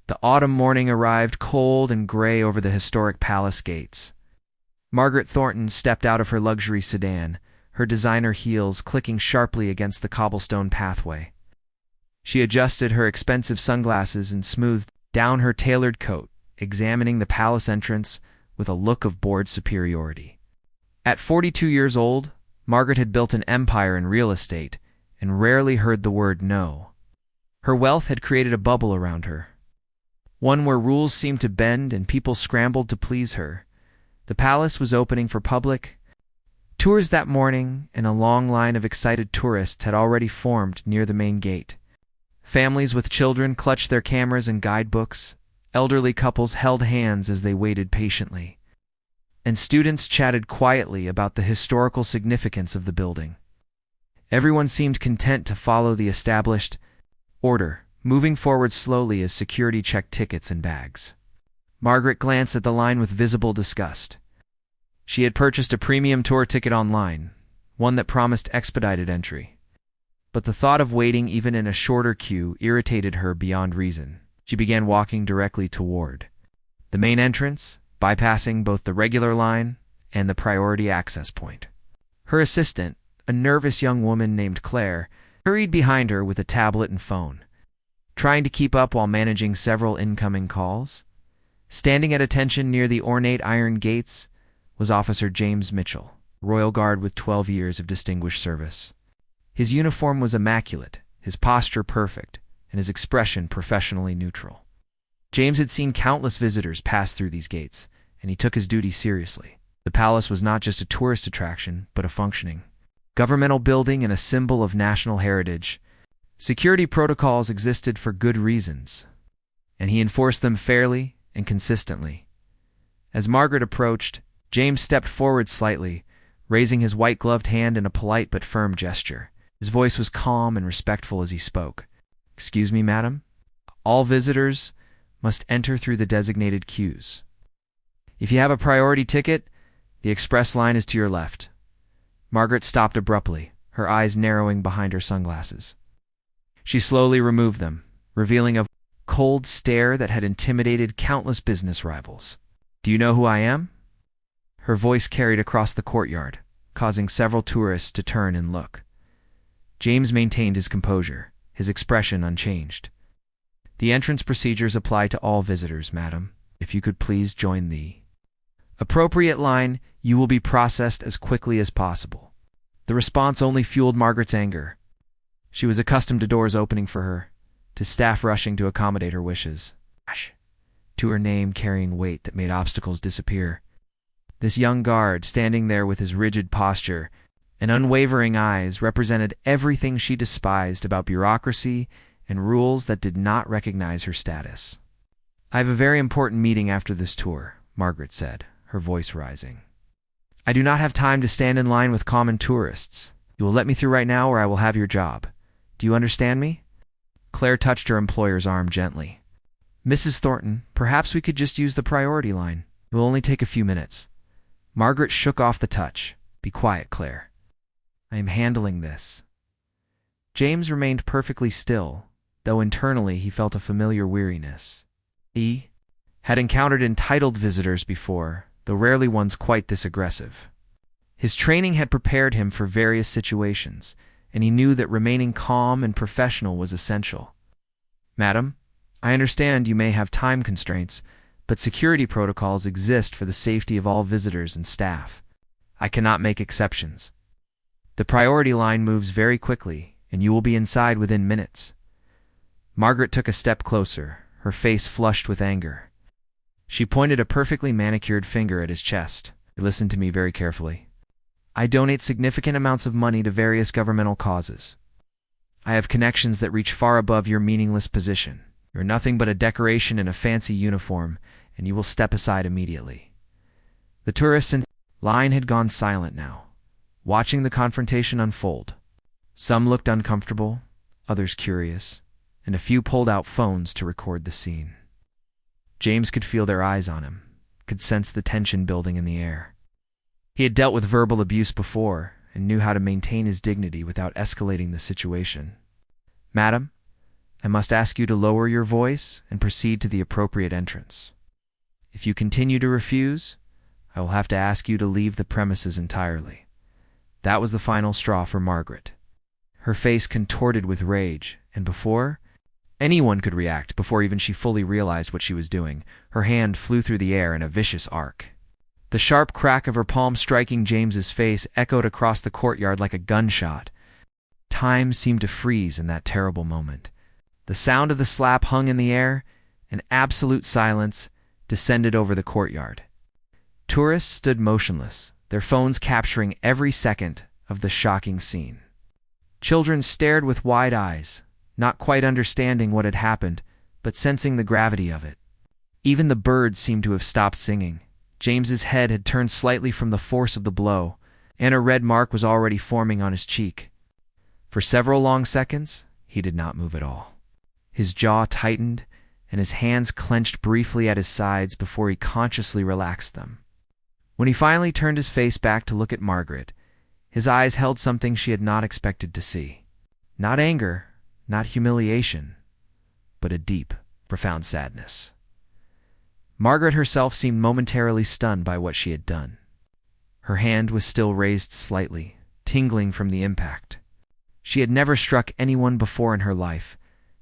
The autumn morning arrived cold and gray over the historic palace gates. Margaret Thornton stepped out of her luxury sedan, her designer heels clicking sharply against the cobblestone pathway. She adjusted her expensive sunglasses and smoothed down her tailored coat, examining the palace entrance with a look of bored superiority. At 42 years old, Margaret had built an empire in real estate and rarely heard the word no. Her wealth had created a bubble around her, one where rules seemed to bend and people scrambled to please her. The palace was opening for public tours that morning, and a long line of excited tourists had already formed near the main gate. Families with children clutched their cameras and guidebooks, elderly couples held hands as they waited patiently, and students chatted quietly about the historical significance of the building. Everyone seemed content to follow the established order, moving forward slowly as security checked tickets and bags. Margaret glanced at the line with visible disgust. She had purchased a premium tour ticket online, one that promised expedited entry. But the thought of waiting even in a shorter queue irritated her beyond reason. She began walking directly toward the main entrance, bypassing both the regular line and the priority access point. Her assistant, a nervous young woman named Claire, hurried behind her with a tablet and phone, trying to keep up while managing several incoming calls. Standing at attention near the ornate iron gates was Officer James Mitchell, Royal Guard with 12 years of distinguished service. His uniform was immaculate, his posture perfect, and his expression professionally neutral. James had seen countless visitors pass through these gates, and he took his duty seriously. The palace was not just a tourist attraction, but a functioning governmental building and a symbol of national heritage. Security protocols existed for good reasons, and he enforced them fairly and consistently. As Margaret approached, James stepped forward slightly, raising his white-gloved hand in a polite but firm gesture. His voice was calm and respectful as he spoke. "Excuse me, madam. All visitors must enter through the designated queues. If you have a priority ticket, the express line is to your left." Margaret stopped abruptly, her eyes narrowing behind her sunglasses. She slowly removed them, revealing a cold stare that had intimidated countless business rivals. "Do you know who I am?" Her voice carried across the courtyard, causing several tourists to turn and look. James maintained his composure, his expression unchanged. "The entrance procedures apply to all visitors, madam. If you could please join the appropriate line, you will be processed as quickly as possible." The response only fueled Margaret's anger. She was accustomed to doors opening for her, to staff rushing to accommodate her wishes, to her name carrying weight that made obstacles disappear. This young guard, standing there with his rigid posture and unwavering eyes, represented everything she despised about bureaucracy and rules that did not recognize her status. "I have a very important meeting after this tour," Margaret said, her voice rising. "I do not have time to stand in line with common tourists. You will let me through right now or I will have your job. Do you understand me?" Claire touched her employer's arm gently. "Mrs. Thornton, perhaps we could just use the priority line. It will only take a few minutes." Margaret shook off the touch. "Be quiet, Claire. I am handling this." James remained perfectly still, though internally he felt a familiar weariness. He had encountered entitled visitors before, though rarely ones quite this aggressive. His training had prepared him for various situations, and he knew that remaining calm and professional was essential. "Madam, I understand you may have time constraints, but security protocols exist for the safety of all visitors and staff. I cannot make exceptions. The priority line moves very quickly, and you will be inside within minutes." Margaret took a step closer, her face flushed with anger. She pointed a perfectly manicured finger at his chest. "Listen to me very carefully. I donate significant amounts of money to various governmental causes. I have connections that reach far above your meaningless position. You're nothing but a decoration in a fancy uniform, and you will step aside immediately." The tourists in line had gone silent now, watching the confrontation unfold. Some looked uncomfortable, others curious, and a few pulled out phones to record the scene. James could feel their eyes on him, could sense the tension building in the air. He had dealt with verbal abuse before and knew how to maintain his dignity without escalating the situation. "Madam, I must ask you to lower your voice and proceed to the appropriate entrance. If you continue to refuse, I will have to ask you to leave the premises entirely." That was the final straw for Margaret. Her face contorted with rage, and before anyone could react, before even she fully realized what she was doing, her hand flew through the air in a vicious arc. The sharp crack of her palm striking James's face echoed across the courtyard like a gunshot. Time seemed to freeze in that terrible moment. The sound of the slap hung in the air, and absolute silence descended over the courtyard. Tourists stood motionless, their phones capturing every second of the shocking scene. Children stared with wide eyes, not quite understanding what had happened, but sensing the gravity of it. Even the birds seemed to have stopped singing. James's head had turned slightly from the force of the blow, and a red mark was already forming on his cheek. For several long seconds, he did not move at all. His jaw tightened, and his hands clenched briefly at his sides before he consciously relaxed them. When he finally turned his face back to look at Margaret, his eyes held something she had not expected to see. Not anger, not humiliation, but a deep, profound sadness. Margaret herself seemed momentarily stunned by what she had done. Her hand was still raised slightly, tingling from the impact. She had never struck anyone before in her life,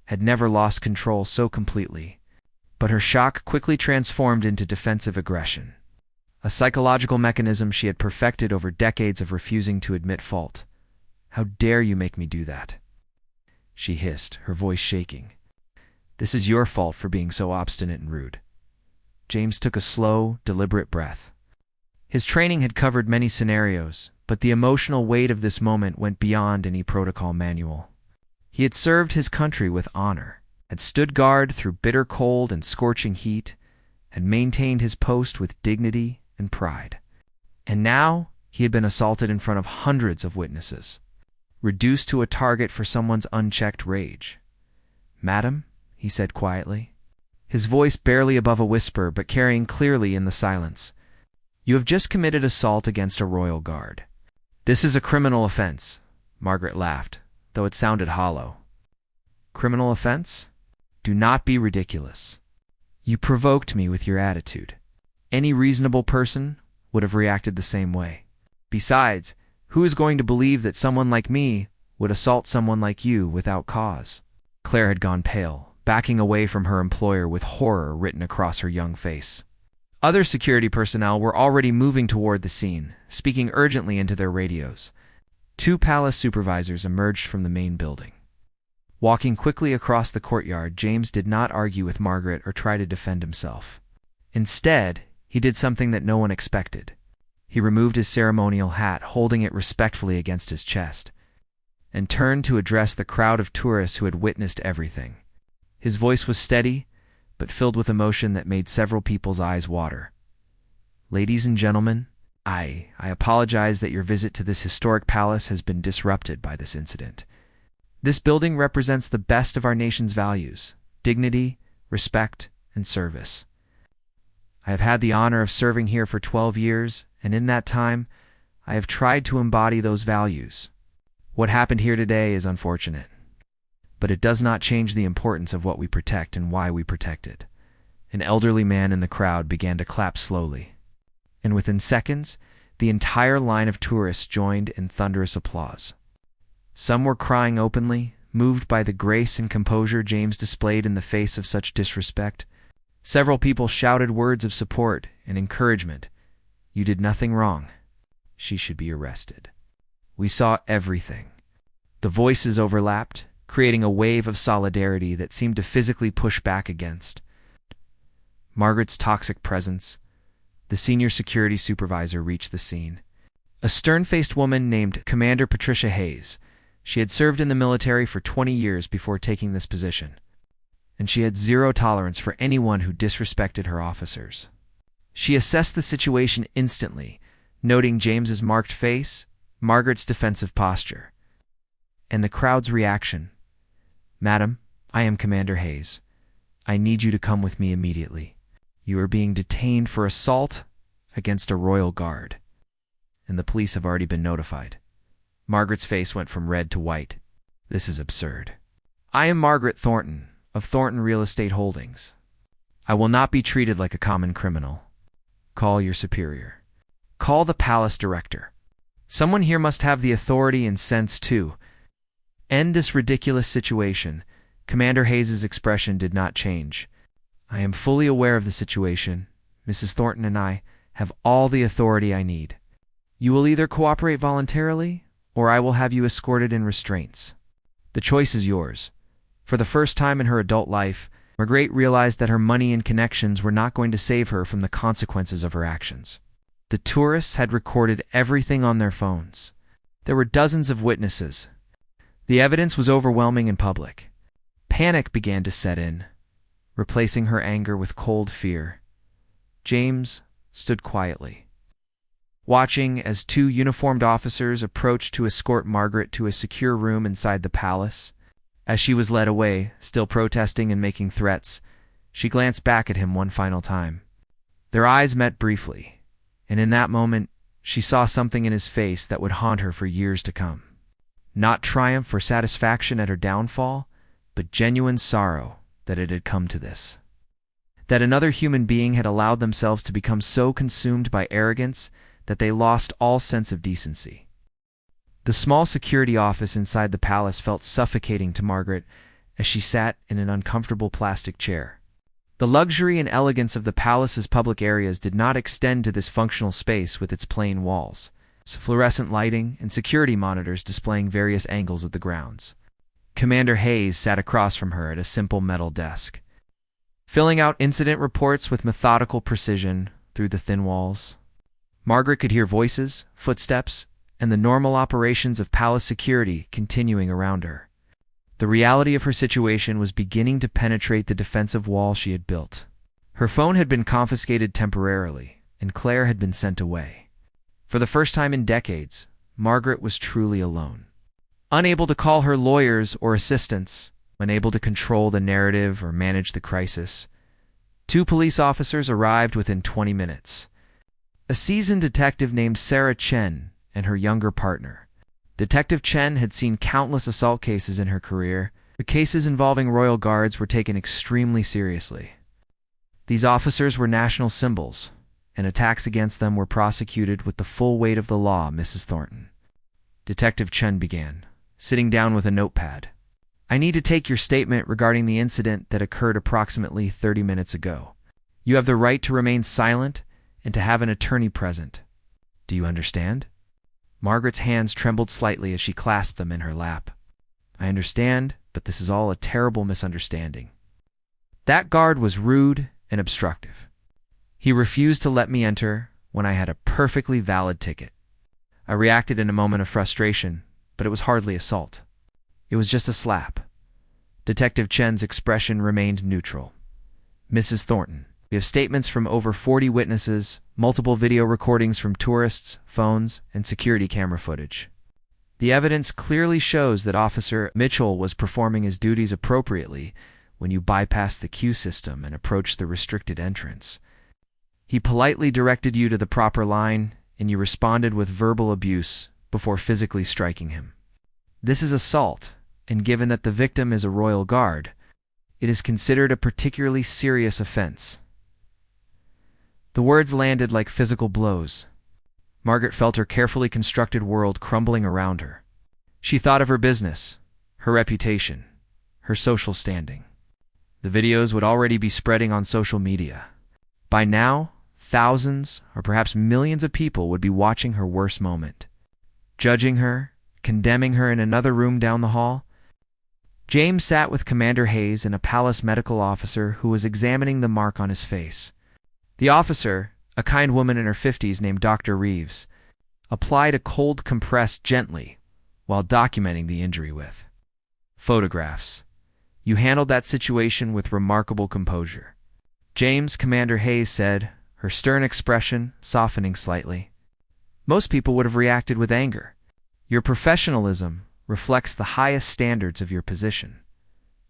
had never lost control so completely, but her shock quickly transformed into defensive aggression. A psychological mechanism she had perfected over decades of refusing to admit fault. "How dare you make me do that?" she hissed, her voice shaking. "This is your fault for being so obstinate and rude." James took a slow, deliberate breath. His training had covered many scenarios, but the emotional weight of this moment went beyond any protocol manual. He had served his country with honor, had stood guard through bitter cold and scorching heat, had maintained his post with dignity and pride. And now he had been assaulted in front of hundreds of witnesses, reduced to a target for someone's unchecked rage. "Madam," he said quietly, his voice barely above a whisper but carrying clearly in the silence, "you have just committed assault against a royal guard. This is a criminal offense." Margaret laughed, though it sounded hollow. "Criminal offense? Do not be ridiculous. You provoked me with your attitude. Any reasonable person would have reacted the same way. Besides, who is going to believe that someone like me would assault someone like you without cause?" Claire had gone pale, backing away from her employer with horror written across her young face. Other security personnel were already moving toward the scene, speaking urgently into their radios. 2 palace supervisors emerged from the main building. Walking quickly across the courtyard, James did not argue with Margaret or try to defend himself. Instead, he did something that no one expected. He removed his ceremonial hat, holding it respectfully against his chest, and turned to address the crowd of tourists who had witnessed everything. His voice was steady, but filled with emotion that made several people's eyes water. "Ladies and gentlemen, I apologize that your visit to this historic palace has been disrupted by this incident. This building represents the best of our nation's values: dignity, respect, and service. I have had the honor of serving here for 12 years, and in that time, I have tried to embody those values. What happened here today is unfortunate, but it does not change the importance of what we protect and why we protect it." An elderly man in the crowd began to clap slowly, and within seconds, the entire line of tourists joined in thunderous applause. Some were crying openly, moved by the grace and composure James displayed in the face of such disrespect. Several people shouted words of support and encouragement. "You did nothing wrong. She should be arrested. We saw everything." The voices overlapped, creating a wave of solidarity that seemed to physically push back against Margaret's toxic presence. The senior security supervisor reached the scene. A stern-faced woman named Commander Patricia Hayes. She had served in the military for 20 years before taking this position, and she had zero tolerance for anyone who disrespected her officers. She assessed the situation instantly, noting James's marked face, Margaret's defensive posture, and the crowd's reaction. "Madam, I am Commander Hayes. I need you to come with me immediately. You are being detained for assault against a royal guard, and the police have already been notified." Margaret's face went from red to white. "This is absurd. I am Margaret Thornton, of Thornton Real Estate Holdings. I will not be treated like a common criminal. Call your superior. Call the palace director. Someone here must have the authority and sense to end this ridiculous situation. Commander Hayes's expression did not change. I am fully aware of the situation. Mrs. Thornton and I have all the authority I need. You will either cooperate voluntarily, or I will have you escorted in restraints. The choice is yours. For the first time in her adult life, Margaret realized that her money and connections were not going to save her from the consequences of her actions. The tourists had recorded everything on their phones. There were dozens of witnesses. The evidence was overwhelming in public. Panic began to set in, replacing her anger with cold fear. James stood quietly, watching as two uniformed officers approached to escort Margaret to a secure room inside the palace. As she was led away, still protesting and making threats, she glanced back at him one final time. Their eyes met briefly, and in that moment, she saw something in his face that would haunt her for years to come. Not triumph or satisfaction at her downfall, but genuine sorrow that it had come to this. That another human being had allowed themselves to become so consumed by arrogance that they lost all sense of decency. The small security office inside the palace felt suffocating to Margaret as she sat in an uncomfortable plastic chair. The luxury and elegance of the palace's public areas did not extend to this functional space with its plain walls, fluorescent lighting, and security monitors displaying various angles of the grounds. Commander Hayes sat across from her at a simple metal desk, filling out incident reports with methodical precision through the thin walls. Margaret could hear voices, footsteps, and the normal operations of palace security continuing around her. The reality of her situation was beginning to penetrate the defensive wall she had built. Her phone had been confiscated temporarily, and Claire had been sent away. For the first time in decades, Margaret was truly alone. Unable to call her lawyers or assistants, unable to control the narrative or manage the crisis, two police officers arrived within 20 minutes. A seasoned detective named Sarah Chen and her younger partner. Detective Chen had seen countless assault cases in her career. The cases involving royal guards were taken extremely seriously. These officers were national symbols, and attacks against them were prosecuted with the full weight of the law, Mrs. Thornton. Detective Chen began, sitting down with a notepad. I need to take your statement regarding the incident that occurred approximately 30 minutes ago. You have the right to remain silent and to have an attorney present. Do you understand? Margaret's hands trembled slightly as she clasped them in her lap. I understand, but this is all a terrible misunderstanding. That guard was rude and obstructive. He refused to let me enter when I had a perfectly valid ticket. I reacted in a moment of frustration, but it was hardly assault. It was just a slap. Detective Chen's expression remained neutral. Mrs. Thornton, we have statements from over 40 witnesses, multiple video recordings from tourists, phones, and security camera footage. The evidence clearly shows that Officer Mitchell was performing his duties appropriately when you bypassed the queue system and approached the restricted entrance. He politely directed you to the proper line, and you responded with verbal abuse before physically striking him. This is assault, and given that the victim is a royal guard, it is considered a particularly serious offense. The words landed like physical blows. Margaret felt her carefully constructed world crumbling around her. She thought of her business, her reputation, her social standing. The videos would already be spreading on social media. By now, thousands or perhaps millions of people would be watching her worst moment, judging her, condemning her in another room down the hall. James sat with Commander Hayes and a palace medical officer who was examining the mark on his face. The officer, a kind woman in her 50s named Dr. Reeves, applied a cold compress gently while documenting the injury with photographs. You handled that situation with remarkable composure. James, Commander Hayes said, her stern expression softening slightly. Most people would have reacted with anger. Your professionalism reflects the highest standards of your position.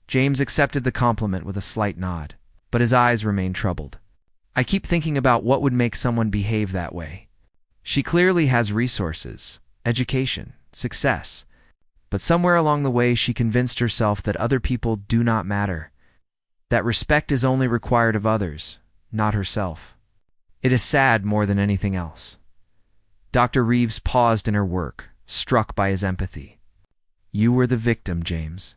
James accepted the compliment with a slight nod, but his eyes remained troubled. I keep thinking about what would make someone behave that way. She clearly has resources, education, success. But somewhere along the way, she convinced herself that other people do not matter, that respect is only required of others, not herself. It is sad more than anything else. Dr. Reeves paused in her work, struck by his empathy. You were the victim, James.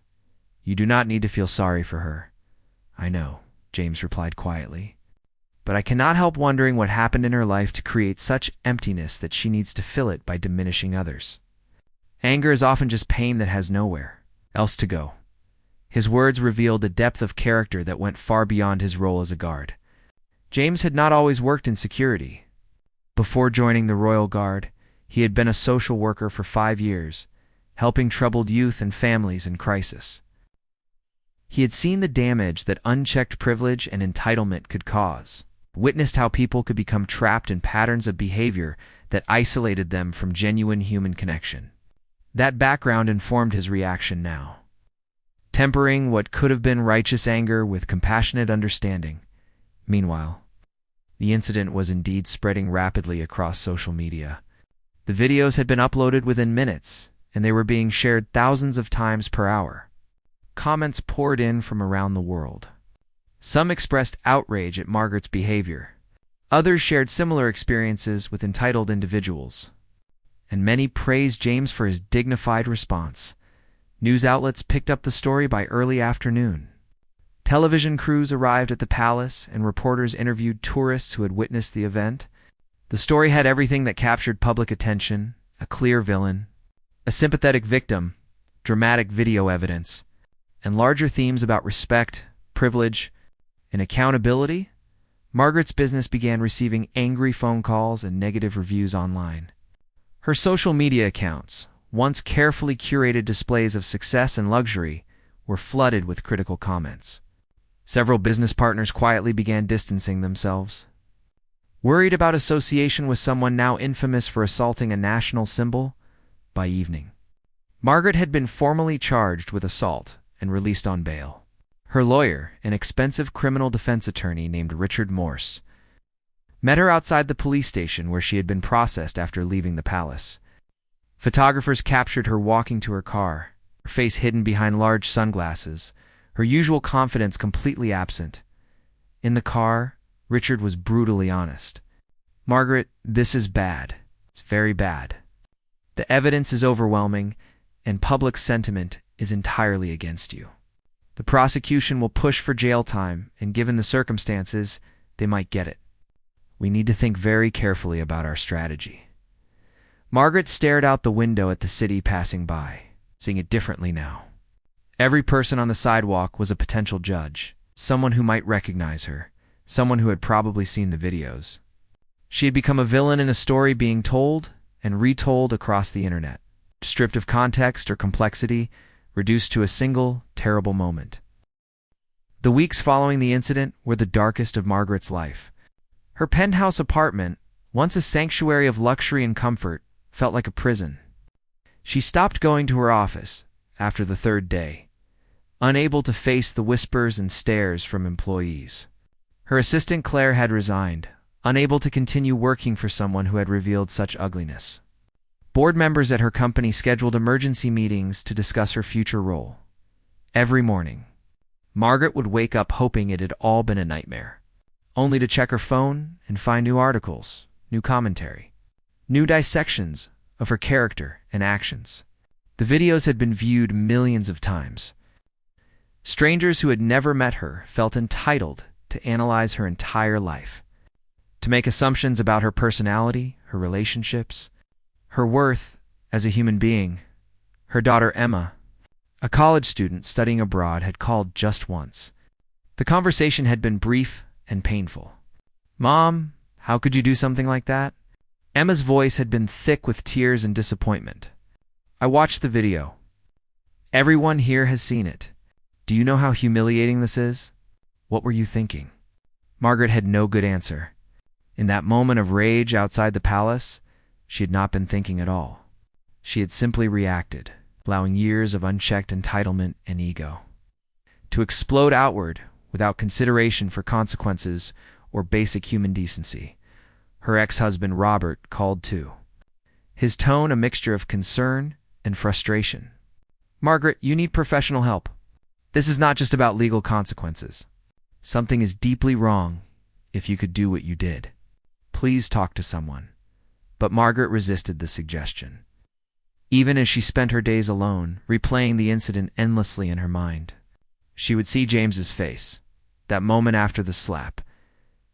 You do not need to feel sorry for her. I know, James replied quietly. But I cannot help wondering what happened in her life to create such emptiness that she needs to fill it by diminishing others. Anger is often just pain that has nowhere else to go. His words revealed a depth of character that went far beyond his role as a guard. James had not always worked in security. Before joining the Royal Guard, he had been a social worker for 5 years, helping troubled youth and families in crisis. He had seen the damage that unchecked privilege and entitlement could cause, witnessed how people could become trapped in patterns of behavior that isolated them from genuine human connection. That background informed his reaction now, tempering what could have been righteous anger with compassionate understanding. Meanwhile, the incident was indeed spreading rapidly across social media. The videos had been uploaded within minutes, and they were being shared thousands of times per hour. Comments poured in from around the world. Some expressed outrage at Margaret's behavior. Others shared similar experiences with entitled individuals. And many praised James for his dignified response. News outlets picked up the story by early afternoon. Television crews arrived at the palace, and reporters interviewed tourists who had witnessed the event. The story had everything that captured public attention: a clear villain, a sympathetic victim, dramatic video evidence, and larger themes about respect, privilege, and accountability. Margaret's business began receiving angry phone calls and negative reviews online. Her social media accounts, once carefully curated displays of success and luxury, were flooded with critical comments. Several business partners quietly began distancing themselves. Worried about association with someone now infamous for assaulting a national symbol, by evening, Margaret had been formally charged with assault and released on bail. Her lawyer, an expensive criminal defense attorney named Richard Morse, met her outside the police station where she had been processed after leaving the palace. Photographers captured her walking to her car, her face hidden behind large sunglasses, her usual confidence completely absent. In the car, Richard was brutally honest. Margaret, this is bad. It's very bad. The evidence is overwhelming, and public sentiment is entirely against you. The prosecution will push for jail time, and given the circumstances, they might get it. We need to think very carefully about our strategy. Margaret stared out the window at the city passing by, seeing it differently now. Every person on the sidewalk was a potential judge, someone who might recognize her, someone who had probably seen the videos. She had become a villain in a story being told and retold across the internet, stripped of context or complexity, reduced to a single, terrible moment. The weeks following the incident were the darkest of Margaret's life. Her penthouse apartment, once a sanctuary of luxury and comfort, felt like a prison. She stopped going to her office after the 3rd day, unable to face the whispers and stares from employees. Her assistant Claire had resigned, unable to continue working for someone who had revealed such ugliness. Board members at her company scheduled emergency meetings to discuss her future role. Every morning, Margaret would wake up hoping it had all been a nightmare, only to check her phone and find new articles, new commentary, new dissections of her character and actions. The videos had been viewed millions of times. Strangers who had never met her felt entitled to analyze her entire life, to make assumptions about her personality, her relationships, her worth as a human being. Her daughter Emma, a college student studying abroad, had called just once. The conversation had been brief and painful. "Mom, how could you do something like that?" Emma's voice had been thick with tears and disappointment. "I watched the video. Everyone here has seen it. Do you know how humiliating this is? What were you thinking?" Margaret had no good answer. In that moment of rage outside the palace, she had not been thinking at all. She had simply reacted, allowing years of unchecked entitlement and ego to explode outward without consideration for consequences or basic human decency. Her ex-husband Robert called too, his tone a mixture of concern and frustration. Margaret, you need professional help. This is not just about legal consequences. Something is deeply wrong if you could do what you did. Please talk to someone. But Margaret resisted the suggestion. Even as she spent her days alone, replaying the incident endlessly in her mind, she would see James's face, that moment after the slap,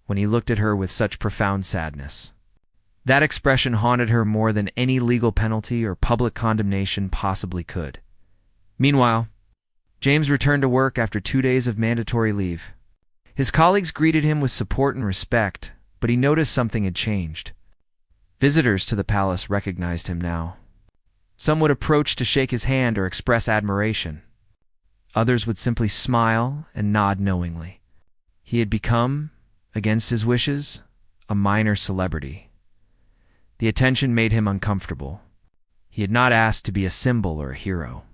when he looked at her with such profound sadness. That expression haunted her more than any legal penalty or public condemnation possibly could. Meanwhile, James returned to work after 2 days of mandatory leave. His colleagues greeted him with support and respect, but he noticed something had changed. Visitors to the palace recognized him now. Some would approach to shake his hand or express admiration. Others would simply smile and nod knowingly. He had become, against his wishes, a minor celebrity. The attention made him uncomfortable. He had not asked to be a symbol or a hero.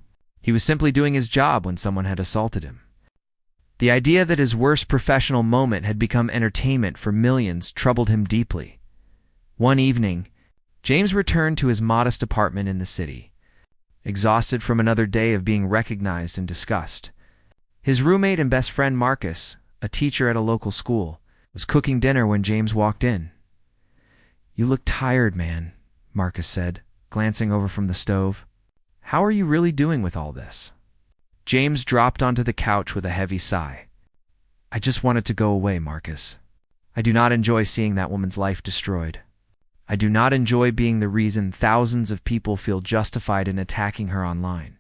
He was simply doing his job when someone had assaulted him. The idea that his worst professional moment had become entertainment for millions troubled him deeply. One evening, James returned to his modest apartment in the city, exhausted from another day of being recognized and discussed. His roommate and best friend Marcus, a teacher at a local school, was cooking dinner when James walked in. "You look tired, man," Marcus said, glancing over from the stove. "How are you really doing with all this?" James dropped onto the couch with a heavy sigh. "I just wanted to go away, Marcus. I do not enjoy seeing that woman's life destroyed. I do not enjoy being the reason thousands of people feel justified in attacking her online.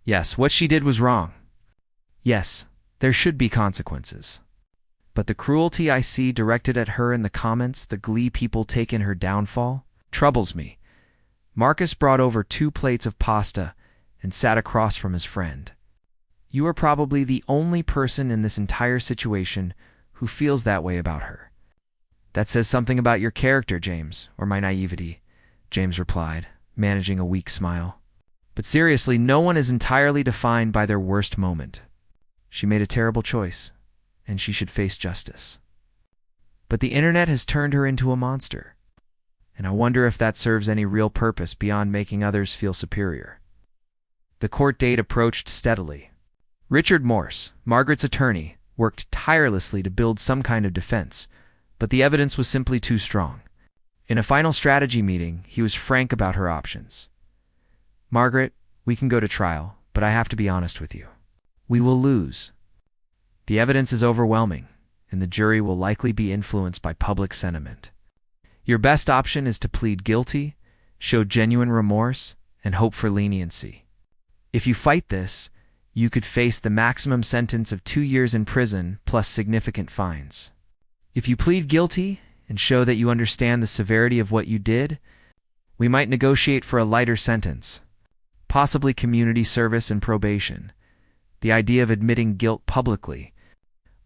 Yes, what she did was wrong. Yes, there should be consequences. But the cruelty I see directed at her in the comments, the glee people take in her downfall, troubles me." Marcus brought over 2 plates of pasta and sat across from his friend. "You are probably the only person in this entire situation who feels that way about her." "That says something about your character, James, or my naivety," James replied, managing a weak smile. "But seriously, no one is entirely defined by their worst moment. She made a terrible choice, and she should face justice. But the internet has turned her into a monster, and I wonder if that serves any real purpose beyond making others feel superior." The court date approached steadily. Richard Morse, Margaret's attorney, worked tirelessly to build some kind of defense, but the evidence was simply too strong. In a final strategy meeting, he was frank about her options. "Margaret, we can go to trial, but I have to be honest with you. We will lose. The evidence is overwhelming, and the jury will likely be influenced by public sentiment. Your best option is to plead guilty, show genuine remorse, and hope for leniency. If you fight this, you could face the maximum sentence of 2 years in prison plus significant fines. If you plead guilty and show that you understand the severity of what you did, we might negotiate for a lighter sentence, possibly community service and probation." The idea of admitting guilt publicly,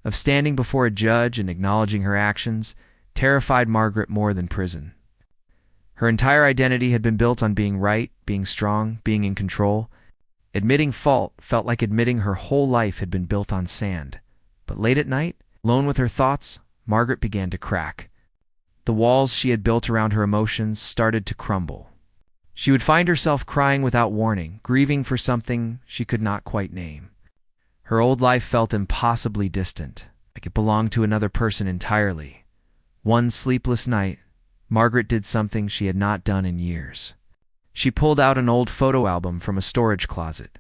of standing before a judge and acknowledging her actions, terrified Margaret more than prison. Her entire identity had been built on being right, being strong, being in control. Admitting fault felt like admitting her whole life had been built on sand. But late at night, alone with her thoughts, Margaret began to crack. The walls she had built around her emotions started to crumble. She would find herself crying without warning, grieving for something she could not quite name. Her old life felt impossibly distant, like it belonged to another person entirely. One sleepless night, Margaret did something she had not done in years. She pulled out an old photo album from a storage closet,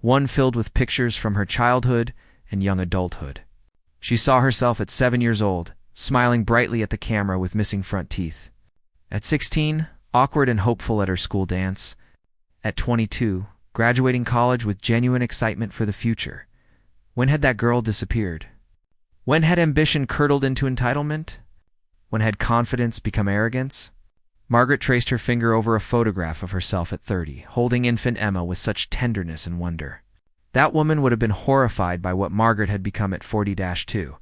one filled with pictures from her childhood and young adulthood. She saw herself at 7 years old, smiling brightly at the camera with missing front teeth. At 16, awkward and hopeful at her school dance. At 22, graduating college with genuine excitement for the future. When had that girl disappeared? When had ambition curdled into entitlement? When had confidence become arrogance? Margaret traced her finger over a photograph of herself at 30, holding infant Emma with such tenderness and wonder. That woman would have been horrified by what Margaret had become at 40-2.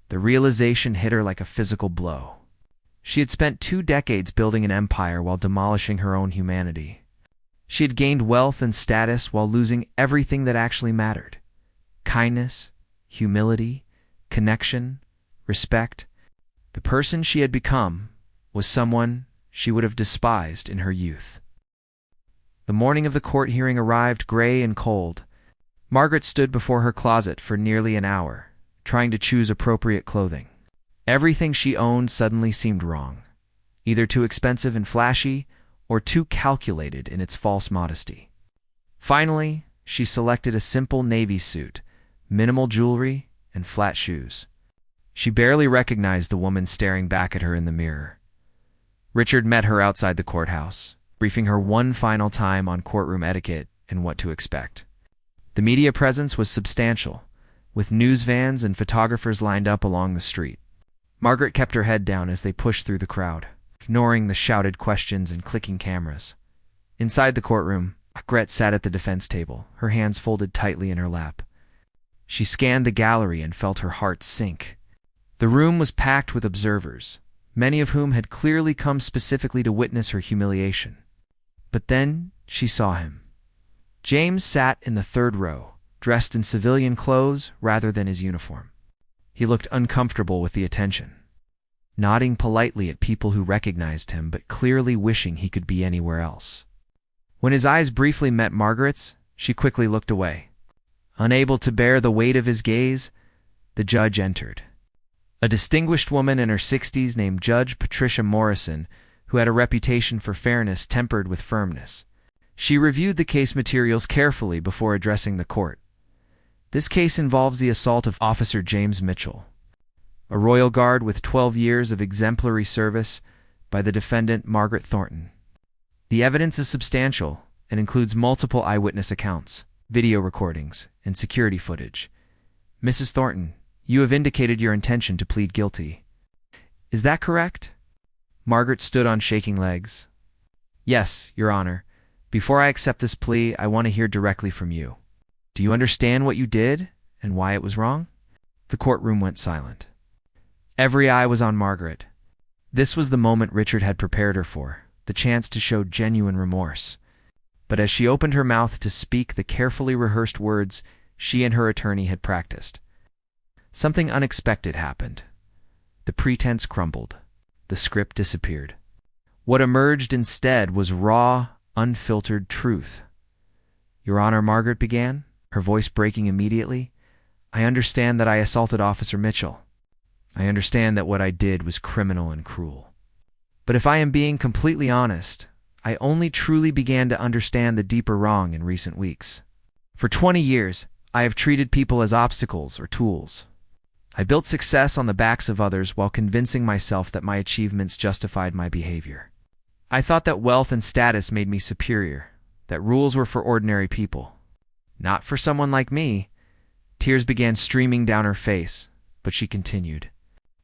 The realization hit her like a physical blow. She had spent 2 decades building an empire while demolishing her own humanity. She had gained wealth and status while losing everything that actually mattered. Kindness, humility, connection, respect. The person she had become was someone she would have despised in her youth. The morning of the court hearing arrived gray and cold. Margaret stood before her closet for nearly an hour, trying to choose appropriate clothing. Everything she owned suddenly seemed wrong, either too expensive and flashy or too calculated in its false modesty. Finally, she selected a simple navy suit, minimal jewelry, and flat shoes. She barely recognized the woman staring back at her in the mirror. Richard met her outside the courthouse, briefing her one final time on courtroom etiquette and what to expect. The media presence was substantial, with news vans and photographers lined up along the street. Margaret kept her head down as they pushed through the crowd, ignoring the shouted questions and clicking cameras. Inside the courtroom, Margaret sat at the defense table, her hands folded tightly in her lap. She scanned the gallery and felt her heart sink. The room was packed with observers, many of whom had clearly come specifically to witness her humiliation. But then she saw him. James sat in the third row, dressed in civilian clothes rather than his uniform. He looked uncomfortable with the attention, nodding politely at people who recognized him but clearly wishing he could be anywhere else. When his eyes briefly met Margaret's, she quickly looked away. Unable to bear the weight of his gaze, the judge entered. A distinguished woman in her 60s named Judge Patricia Morrison, who had a reputation for fairness tempered with firmness. She reviewed the case materials carefully before addressing the court. This case involves the assault of Officer James Mitchell, a Royal Guard with 12 years of exemplary service, by the defendant Margaret Thornton. The evidence is substantial and includes multiple eyewitness accounts, video recordings, and security footage. Mrs. Thornton, you have indicated your intention to plead guilty. Is that correct? Margaret stood on shaking legs. Yes, Your Honor. Before I accept this plea, I want to hear directly from you. Do you understand what you did and why it was wrong? The courtroom went silent. Every eye was on Margaret. This was the moment Richard had prepared her for, the chance to show genuine remorse. But as she opened her mouth to speak the carefully rehearsed words she and her attorney had practiced, something unexpected happened. The pretense crumbled. The script disappeared. What emerged instead was raw, unfiltered truth. Your Honor, Margaret began, her voice breaking immediately. I understand that I assaulted Officer Mitchell. I understand that what I did was criminal and cruel. But if I am being completely honest, I only truly began to understand the deeper wrong in recent weeks. For 20 years, I have treated people as obstacles or tools. I built success on the backs of others while convincing myself that my achievements justified my behavior. I thought that wealth and status made me superior, that rules were for ordinary people. Not for someone like me. Tears began streaming down her face, but she continued,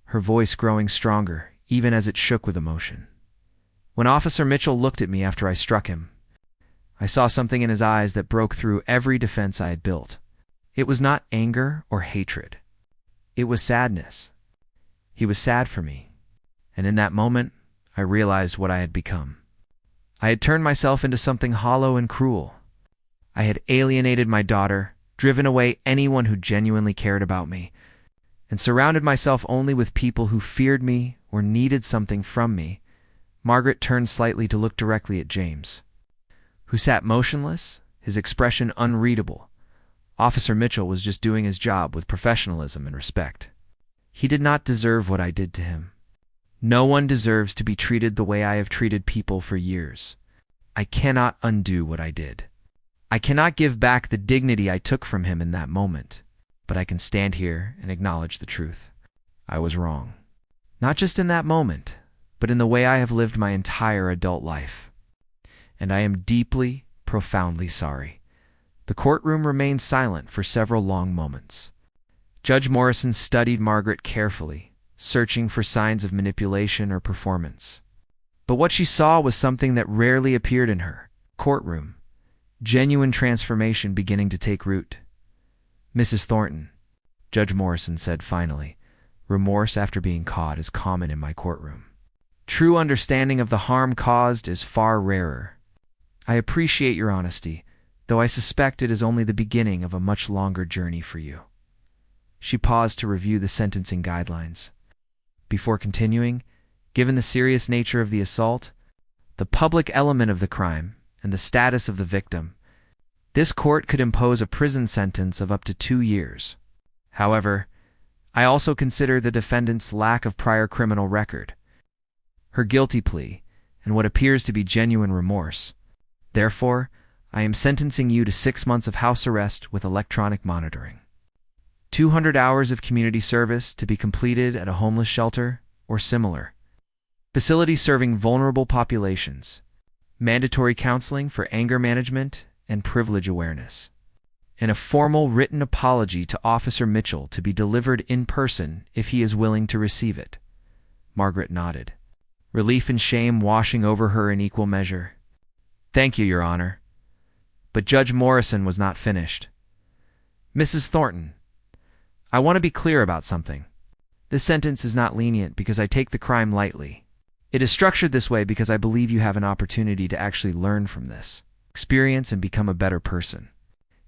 her voice growing stronger, even as it shook with emotion. When Officer Mitchell looked at me after I struck him, I saw something in his eyes that broke through every defense I had built. It was not anger or hatred. It was sadness. He was sad for me, and in that moment, I realized what I had become. I had turned myself into something hollow and cruel. I had alienated my daughter, driven away anyone who genuinely cared about me, and surrounded myself only with people who feared me or needed something from me. Margaret turned slightly to look directly at James, who sat motionless, his expression unreadable. Officer Mitchell was just doing his job with professionalism and respect. He did not deserve what I did to him. No one deserves to be treated the way I have treated people for years. I cannot undo what I did. I cannot give back the dignity I took from him in that moment, but I can stand here and acknowledge the truth. I was wrong. Not just in that moment, but in the way I have lived my entire adult life. And I am deeply, profoundly sorry. The courtroom remained silent for several long moments. Judge Morrison studied Margaret carefully, searching for signs of manipulation or performance. But what she saw was something that rarely appeared in her courtroom, genuine transformation beginning to take root. Mrs. Thornton, Judge Morrison said finally, remorse after being caught is common in my courtroom. True understanding of the harm caused is far rarer. I appreciate your honesty, though I suspect it is only the beginning of a much longer journey for you. She paused to review the sentencing guidelines. Before continuing, given the serious nature of the assault, the public element of the crime, and the status of the victim, this court could impose a prison sentence of up to 2 years. However, I also consider the defendant's lack of prior criminal record, her guilty plea, and what appears to be genuine remorse. Therefore, I am sentencing you to 6 months of house arrest with electronic monitoring, 200 hours of community service to be completed at a homeless shelter or similar facility serving vulnerable populations, mandatory counseling for anger management and privilege awareness, and a formal written apology to Officer Mitchell to be delivered in person if he is willing to receive it. Margaret nodded, relief and shame washing over her in equal measure. Thank you, Your Honor. But Judge Morrison was not finished. Mrs. Thornton, I want to be clear about something. This sentence is not lenient because I take the crime lightly. It is structured this way because I believe you have an opportunity to actually learn from this experience and become a better person.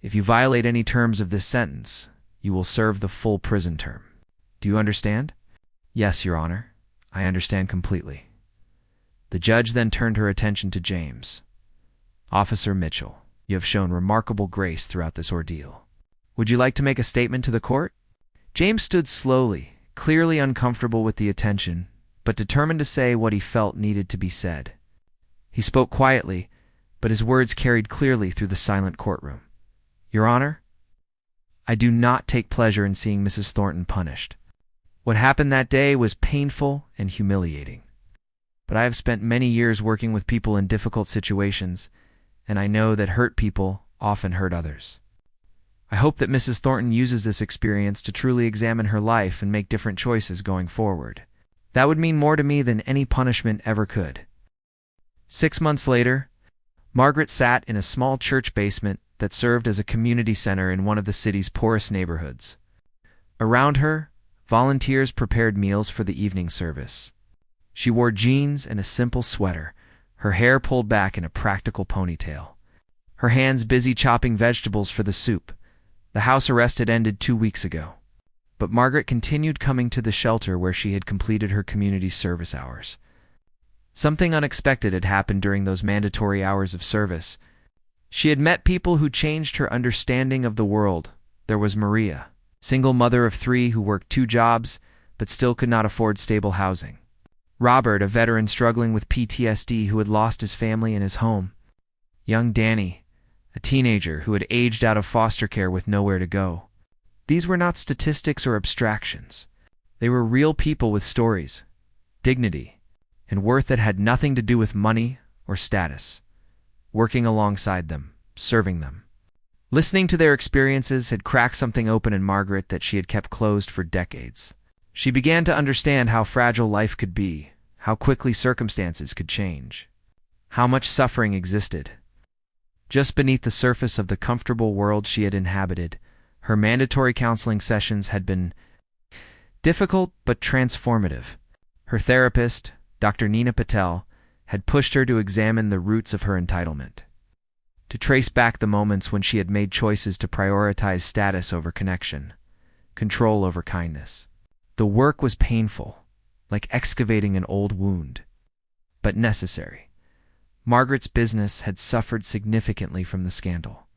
If you violate any terms of this sentence, you will serve the full prison term. Do you understand? Yes, Your Honor. I understand completely. The judge then turned her attention to James. Officer Mitchell, you have shown remarkable grace throughout this ordeal. Would you like to make a statement to the court? James stood slowly, clearly uncomfortable with the attention, but determined to say what he felt needed to be said. He spoke quietly, but his words carried clearly through the silent courtroom. Your Honor, I do not take pleasure in seeing Mrs. Thornton punished. What happened that day was painful and humiliating. But I have spent many years working with people in difficult situations, and I know that hurt people often hurt others. I hope that Mrs. Thornton uses this experience to truly examine her life and make different choices going forward. That would mean more to me than any punishment ever could. 6 months later, Margaret sat in a small church basement that served as a community center in one of the city's poorest neighborhoods. Around her, volunteers prepared meals for the evening service. She wore jeans and a simple sweater, her hair pulled back in a practical ponytail, her hands busy chopping vegetables for the soup. The house arrest had ended 2 weeks ago, but Margaret continued coming to the shelter where she had completed her community service hours. Something unexpected had happened during those mandatory hours of service. She had met people who changed her understanding of the world. There was Maria, single mother of 3 who worked 2 jobs but still could not afford stable housing. Robert, a veteran struggling with PTSD who had lost his family and his home. Young Danny, a teenager who had aged out of foster care with nowhere to go. These were not statistics or abstractions. They were real people with stories, dignity, and worth that had nothing to do with money or status. Working alongside them, serving them. Listening to their experiences had cracked something open in Margaret that she had kept closed for decades. She began to understand how fragile life could be, how quickly circumstances could change, how much suffering existed. Just beneath the surface of the comfortable world she had inhabited, her mandatory counseling sessions had been difficult but transformative. Her therapist, Dr. Nina Patel, had pushed her to examine the roots of her entitlement, to trace back the moments when she had made choices to prioritize status over connection, control over kindness. The work was painful, like excavating an old wound, but necessary. Margaret's business had suffered significantly from the scandal.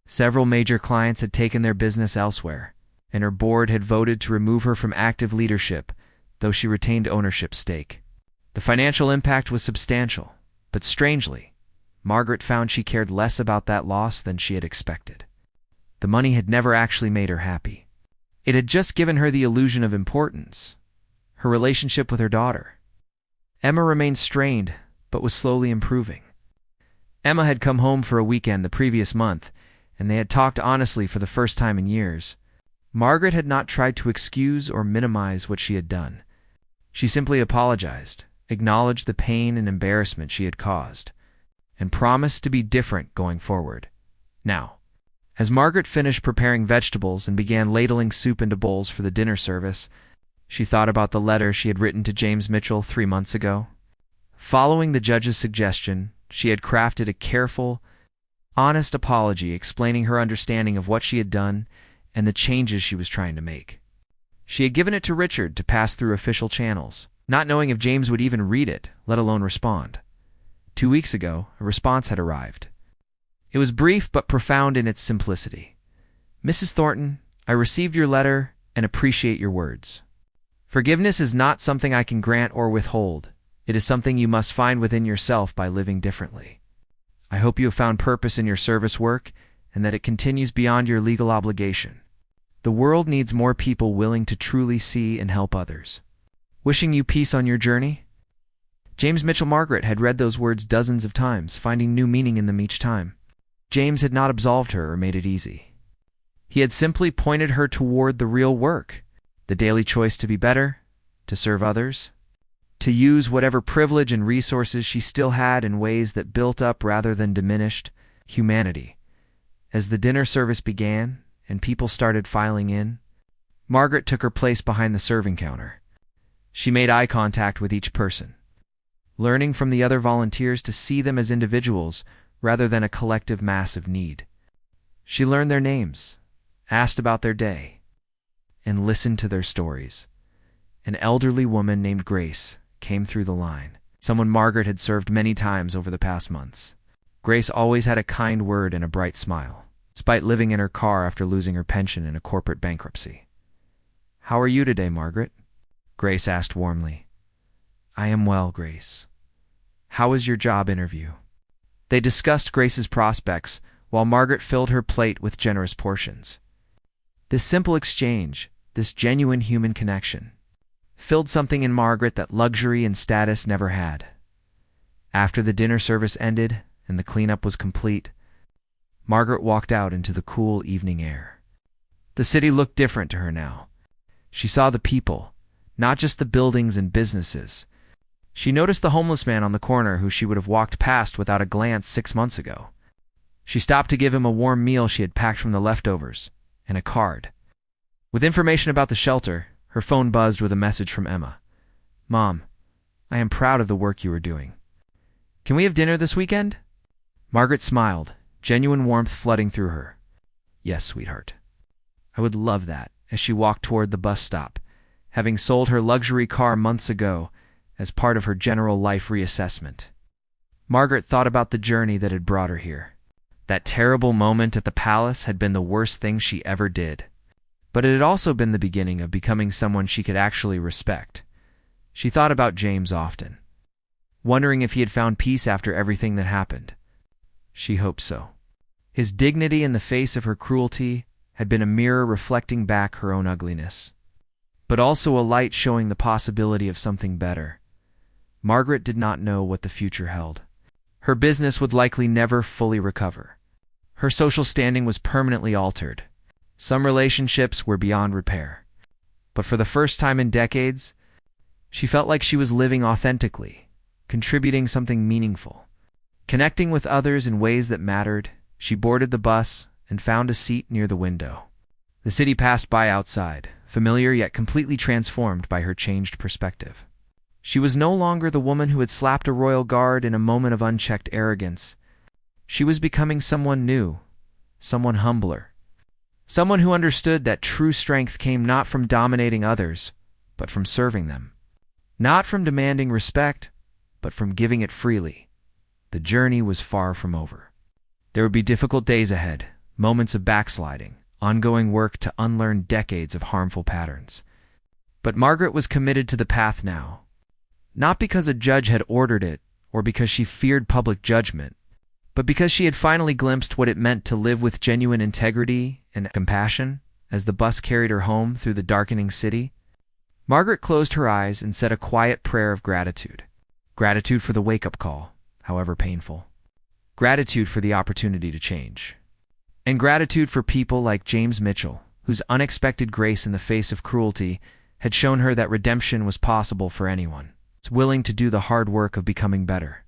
Several major clients had taken their business elsewhere, and her board had voted to remove her from active leadership, though she retained ownership stake. The financial impact was substantial, but strangely, Margaret found she cared less about that loss than she had expected. The money had never actually made her happy. It had just given her the illusion of importance. Her relationship with her daughter, Emma, remained strained, but was slowly improving. Emma had come home for a weekend the previous month, and they had talked honestly for the first time in years. Margaret had not tried to excuse or minimize what she had done. She simply apologized, acknowledged the pain and embarrassment she had caused, and promised to be different going forward. Now, as Margaret finished preparing vegetables and began ladling soup into bowls for the dinner service, she thought about the letter she had written to James Mitchell 3 months ago. Following the judge's suggestion, she had crafted a careful, honest apology explaining her understanding of what she had done and the changes she was trying to make. She had given it to Richard to pass through official channels, not knowing if James would even read it, let alone respond. 2 weeks ago, a response had arrived. It was brief but profound in its simplicity. "Mrs. Thornton, I received your letter and appreciate your words. Forgiveness is not something I can grant or withhold. It is something you must find within yourself by living differently. I hope you have found purpose in your service work and that it continues beyond your legal obligation. The world needs more people willing to truly see and help others. Wishing you peace on your journey." James Mitchell. Margaret had read those words dozens of times, finding new meaning in them each time. James had not absolved her or made it easy. He had simply pointed her toward the real work, the daily choice to be better, to serve others, to use whatever privilege and resources she still had in ways that built up rather than diminished humanity. As the dinner service began and people started filing in, Margaret took her place behind the serving counter. She made eye contact with each person, learning from the other volunteers to see them as individuals rather than a collective mass of need. She learned their names, asked about their day, and listened to their stories. An elderly woman named Grace came through the line, someone Margaret had served many times over the past months. Grace always had a kind word and a bright smile, despite living in her car after losing her pension in a corporate bankruptcy. "How are you today, Margaret?" Grace asked warmly. "I am well, Grace. How was your job interview?" They discussed Grace's prospects while Margaret filled her plate with generous portions. This simple exchange, this genuine human connection, filled something in Margaret that luxury and status never had. After the dinner service ended and the cleanup was complete, Margaret walked out into the cool evening air. The city looked different to her now. She saw the people, not just the buildings and businesses. She noticed the homeless man on the corner who she would have walked past without a glance 6 months ago. She stopped to give him a warm meal she had packed from the leftovers, and a card. With information about the shelter, her phone buzzed with a message from Emma. "Mom, I am proud of the work you are doing. Can we have dinner this weekend?" Margaret smiled, genuine warmth flooding through her. "Yes, sweetheart. I would love that," as she walked toward the bus stop, having sold her luxury car months ago as part of her general life reassessment. Margaret thought about the journey that had brought her here. That terrible moment at the palace had been the worst thing she ever did. But it had also been the beginning of becoming someone she could actually respect. She thought about James often, wondering if he had found peace after everything that happened. She hoped so. His dignity in the face of her cruelty had been a mirror reflecting back her own ugliness, but also a light showing the possibility of something better. Margaret did not know what the future held. Her business would likely never fully recover. Her social standing was permanently altered. Some relationships were beyond repair. But for the first time in decades, she felt like she was living authentically, contributing something meaningful. Connecting with others in ways that mattered, she boarded the bus and found a seat near the window. The city passed by outside, familiar yet completely transformed by her changed perspective. She was no longer the woman who had slapped a royal guard in a moment of unchecked arrogance. She was becoming someone new, someone humbler, someone who understood that true strength came not from dominating others, but from serving them. Not from demanding respect, but from giving it freely. The journey was far from over. There would be difficult days ahead, moments of backsliding, ongoing work to unlearn decades of harmful patterns. But Margaret was committed to the path now. Not because a judge had ordered it, or because she feared public judgment, but because she had finally glimpsed what it meant to live with genuine integrity and compassion as the bus carried her home through the darkening city. Margaret closed her eyes and said a quiet prayer of gratitude. Gratitude for the wake-up call, however painful. Gratitude for the opportunity to change. And gratitude for people like James Mitchell, whose unexpected grace in the face of cruelty had shown her that redemption was possible for anyone willing to do the hard work of becoming better.